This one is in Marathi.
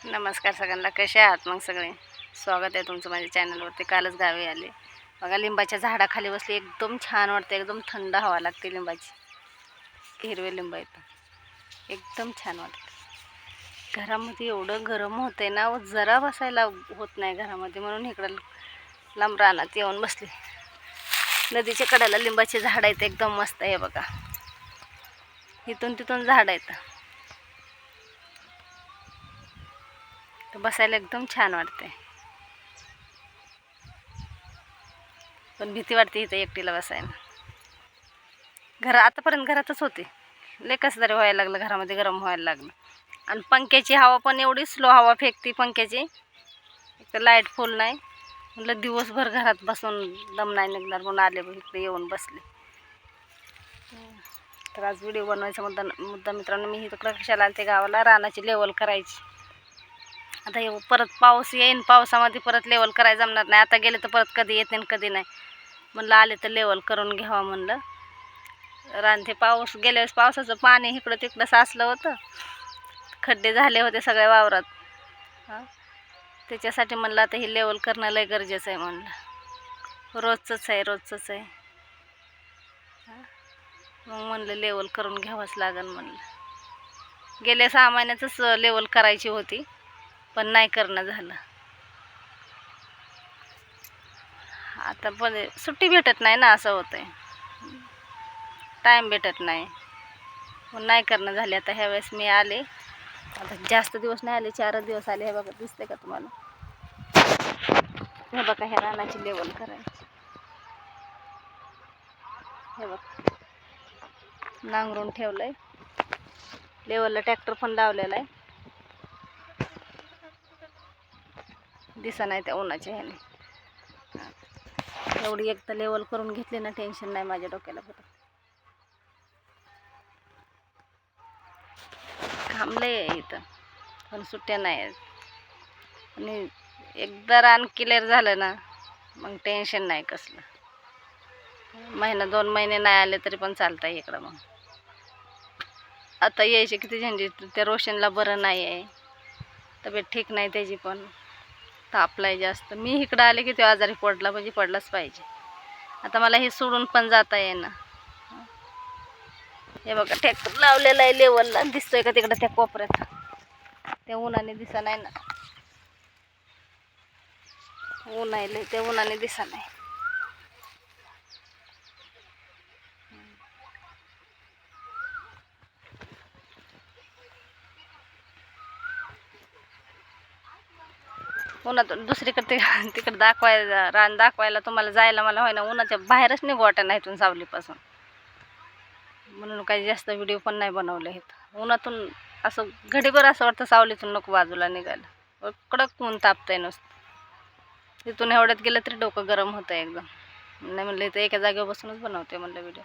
नमस्कार सगळ्यांना, कसे आहात मग सगळे. स्वागत आहे तुमचं माझ्या चॅनलवरती. कालच गावी आले बघा, लिंबाच्या झाडाखाली बसले. एकदम छान वाटते, एकदम थंड हवा लागते लिंबाची. हिरवे लिंब आहेत, एकदम छान वाटते. घरामध्ये एवढं गरम होतंय ना, जरा बसायला होत नाही घरामध्ये, म्हणून इकडं लांब रानात येऊन बसले. नदीच्या कडेला लिंबाचे झाड आहेत, एकदम मस्त आहे बघा. इथून तिथून झाड आहेत, बसायला एकदम छान वाटते. पण भीती वाटते इथं एकटीला बसायला. आतापर्यंत घरातच होते, लय कसं तरी व्हायला लागलं, घरामध्ये गरम व्हायला लागलं. आणि पंख्याची हवा पण एवढी स्लो हवा फेकते पंख्याची, एक तर लाईट फुल नाही. म्हटलं दिवसभर घरात बसून दम नाही निघणार, म्हणून आले इकडे येऊन बसले. तर आज व्हिडिओ बनवायचा मुद्दा मित्रांनो, मी इकडं कशाला आले ते गावाला, रानाची लेवल करायची. आता हे परत पाऊस येईन, पावसामध्ये परत लेवल करायला जमणार नाही. आता गेले तर परत कधी येते आणि कधी नाही. म्हणलं आले तर लेवल करून घ्यावा म्हणलं. रान ते पाऊस गेल्या वेळेस पावसाचं पाणी इकडं तिकडं साचलं होतं, खड्डे झाले होते सगळ्या वावरात. त्याच्यासाठी म्हणलं आता हे लेवल करणं लय गरजेचं आहे. म्हणलं रोजचंच आहे. मग म्हणलं लेवल करून घ्यावंच लागेल. म्हणलं गेल्या 6 महिन्यातच लेवल करायची होती, पण नाही करणं झालं. आता पण सुट्टी भेटत नाही ना, असं होतंय, टाईम भेटत नाही, पण नाही करणं झाले. आता ह्या वेळेस मी आले, आता जास्त दिवस नाही आले, 4 दिवस आले. हे बघा, दिसते का तुम्हाला? हे बघा, ह्या रानाची लेवल करायची. हे बघा, नांगरून ठेवलंय, लेवलला ट्रॅक्टर पण लावलेला आहे. दिसा नाही त्या उन्हाच्या ह्याने. एवढी एक तर लेवल करून घेतली ना, टेन्शन नाही माझ्या डोक्याला. थांबले इथं, पण सुट्ट्या नाही आहेत. आणि एकदा रान क्लिअर झालं ना, मग टेन्शन नाही कसलं. 1-2 महिने नाही आले तरी पण चालतं इकडं. मग आता यायचे किती झंझट. त्या रोशनला बरं नाही आहे, तब्येत ठीक नाही त्याची, पण तापलाय जास्त. मी इकडं आले की तो आजारी पडला म्हणजे पडलाच पाहिजे. आता मला हे सोडून पण जाता येईना. हे बघा, ट्रॅक्टर लावलेला आहे लेवलला, दिसतोय का तिकडं त्या कोपऱ्यात? त्या उन्हाने दिसा नाही ना, ऊन आहे, त्या उन्हाने दिसा नाही. उन्हात दुसरीकडे तिकडे दाखवायला, रान दाखवायला तुम्हाला जायला मला होईना, उन्हाच्या बाहेरच निघू वाटत नाही इथून सावलीपासून. म्हणून काही जास्त व्हिडिओ पण नाही बनवले आहेत. उन्हातून असं घडीभर असं वाटतं सावलीतून नको बाजूला निघायला, कडक ऊन तापतंय नुसतं. तिथून एवढ्यात गेलं तरी डोकं गरम होतं एकदम. नाही म्हणलं इथं एका जागेवर बसूनच बनवते म्हणलं व्हिडिओ.